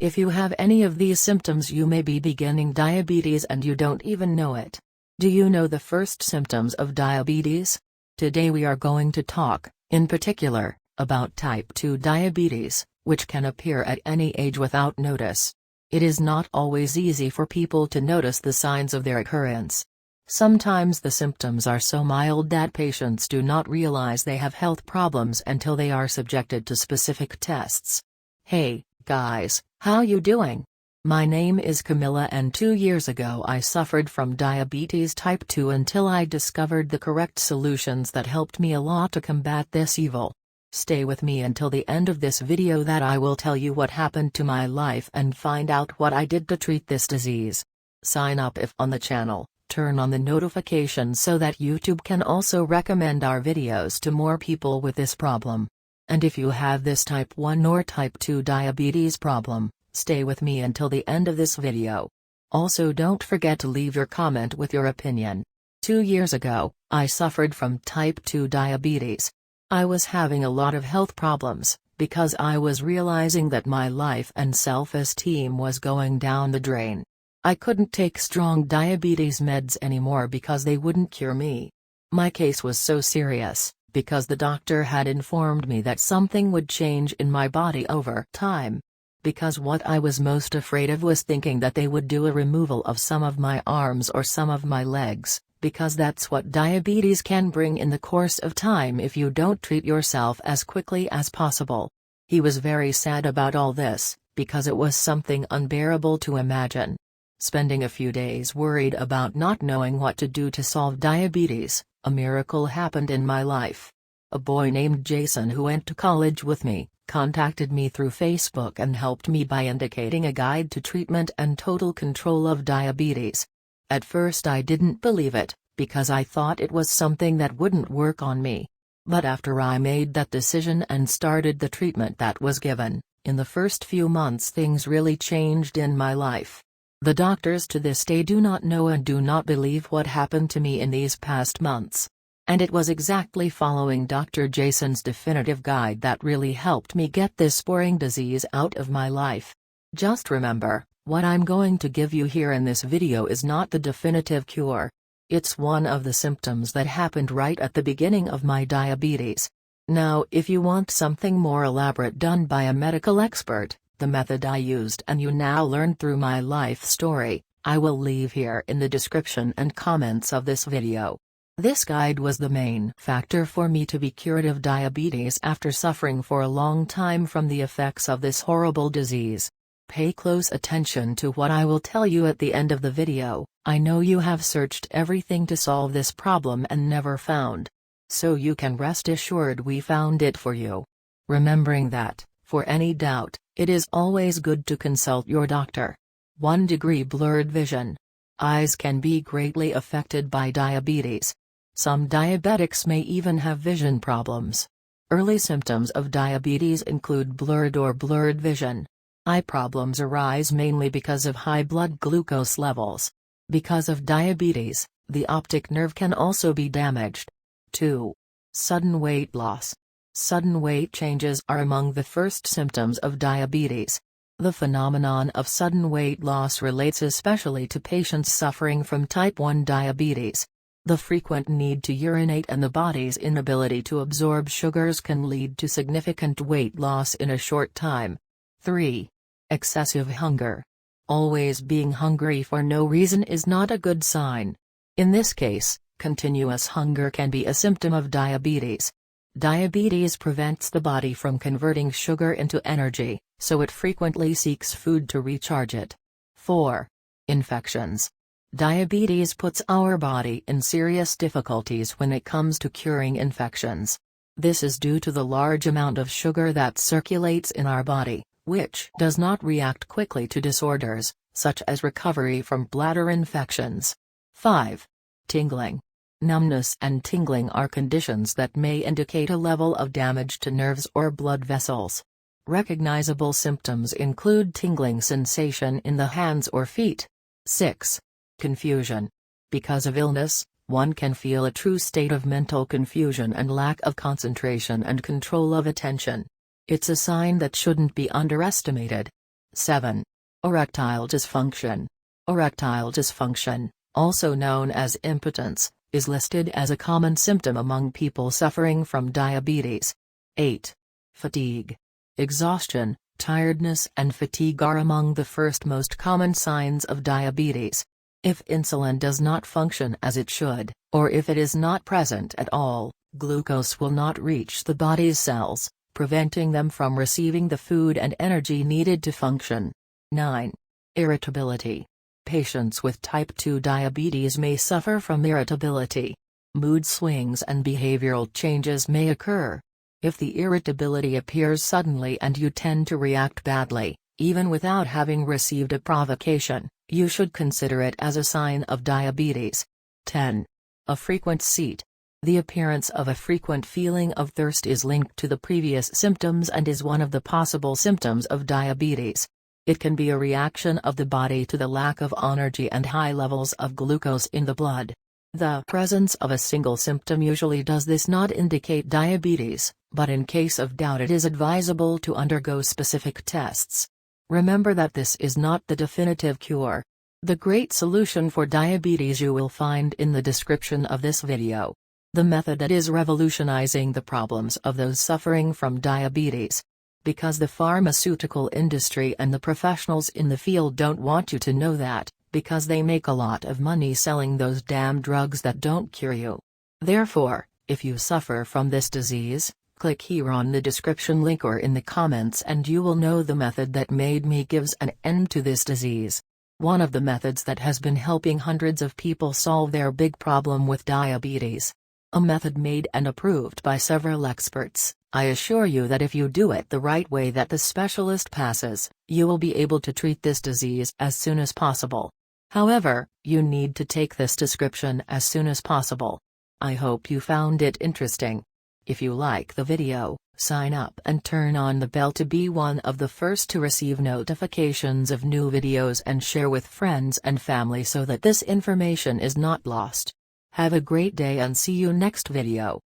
If you have any of these symptoms, you may be beginning diabetes and you don't even know it. Do you know the first symptoms of diabetes? Today we are going to talk, in particular, about type 2 diabetes, which can appear at any age without notice. It is not always easy for people to notice the signs of their occurrence. Sometimes the symptoms are so mild that patients do not realize they have health problems until they are subjected to specific tests. Hey, guys, how you doing? My name is Camila and 2 years ago I suffered from diabetes type 2 until I discovered the correct solutions that helped me a lot to combat this evil. Stay with me until the end of this video that I will tell you what happened to my life and find out what I did to treat this disease. Sign up if on the channel, turn on the notifications so that YouTube can also recommend our videos to more people with this problem. And if you have this type 1 or type 2 diabetes problem, stay with me until the end of this video. Also don't forget to leave your comment with your opinion. 2 years ago, I suffered from type 2 diabetes. I was having a lot of health problems, because I was realizing that my life and self-esteem was going down the drain. I couldn't take strong diabetes meds anymore because they wouldn't cure me. My case was so serious, because the doctor had informed me that something would change in my body over time. Because what I was most afraid of was thinking that they would do a removal of some of my arms or some of my legs, because that's what diabetes can bring in the course of time if you don't treat yourself as quickly as possible. He was very sad about all this, because it was something unbearable to imagine. Spending a few days worried about not knowing what to do to solve diabetes, a miracle happened in my life. A boy named Jason who went to college with me, contacted me through Facebook and helped me by indicating a guide to treatment and total control of diabetes. At first I didn't believe it, because I thought it was something that wouldn't work on me. But after I made that decision and started the treatment that was given, in the first few months things really changed in my life. The doctors to this day do not know and do not believe what happened to me in these past months. And it was exactly following Dr. Jason's definitive guide that really helped me get this boring disease out of my life. Just remember, what I'm going to give you here in this video is not the definitive cure. It's one of the symptoms that happened right at the beginning of my diabetes. Now if you want something more elaborate done by a medical expert, the method I used and you now learned through my life story, I will leave here in the description and comments of this video. This guide was the main factor for me to be cured of diabetes after suffering for a long time from the effects of this horrible disease. Pay close attention to what I will tell you at the end of the video. I know you have searched everything to solve this problem and never found. So you can rest assured we found it for you. Remembering that, for any doubt, it is always good to consult your doctor. 1 degree blurred vision. Eyes can be greatly affected by diabetes. Some diabetics may even have vision problems. Early symptoms of diabetes include blurred or blurred vision. Eye problems arise mainly because of high blood glucose levels. Because of diabetes, the optic nerve can also be damaged. 2. Sudden weight loss. Sudden weight changes are among the first symptoms of diabetes. The phenomenon of sudden weight loss relates especially to patients suffering from type 1 diabetes. The frequent need to urinate and the body's inability to absorb sugars can lead to significant weight loss in a short time. 3. Excessive hunger. Always being hungry for no reason is not a good sign. In this case, continuous hunger can be a symptom of diabetes. Diabetes prevents the body from converting sugar into energy, so it frequently seeks food to recharge it. 4. Infections. Diabetes puts our body in serious difficulties when it comes to curing infections. This is due to the large amount of sugar that circulates in our body, which does not react quickly to disorders, such as recovery from bladder infections. 5. Tingling. Numbness and tingling are conditions that may indicate a level of damage to nerves or blood vessels. Recognizable symptoms include tingling sensation in the hands or feet. 6. Confusion. Because of illness, one can feel a true state of mental confusion and lack of concentration and control of attention. It's a sign that shouldn't be underestimated. 7. Erectile dysfunction. Erectile dysfunction, also known as impotence, is listed as a common symptom among people suffering from diabetes. 8. Fatigue. Exhaustion, tiredness and fatigue are among the first most common signs of diabetes. If insulin does not function as it should, or if it is not present at all, glucose will not reach the body's cells, preventing them from receiving the food and energy needed to function. 9. Irritability. Patients with type 2 diabetes may suffer from irritability. Mood swings and behavioral changes may occur. If the irritability appears suddenly and you tend to react badly, even without having received a provocation, you should consider it as a sign of diabetes. 10. A frequent seat. The appearance of a frequent feeling of thirst is linked to the previous symptoms and is one of the possible symptoms of diabetes. It can be a reaction of the body to the lack of energy and high levels of glucose in the blood. The presence of a single symptom usually does this not indicate diabetes, but in case of doubt it is advisable to undergo specific tests. Remember that this is not the definitive cure. The great solution for diabetes you will find in the description of this video. The method that is revolutionizing the problems of those suffering from diabetes. Because the pharmaceutical industry and the professionals in the field don't want you to know that, because they make a lot of money selling those damn drugs that don't cure you. Therefore, if you suffer from this disease, click here on the description link or in the comments and you will know the method that made me gives an end to this disease. One of the methods that has been helping hundreds of people solve their big problem with diabetes. A method made and approved by several experts. I assure you that if you do it the right way that the specialist passes, you will be able to treat this disease as soon as possible. However, you need to take this description as soon as possible. I hope you found it interesting. If you like the video, sign up and turn on the bell to be one of the first to receive notifications of new videos and share with friends and family so that this information is not lost. Have a great day and see you next video.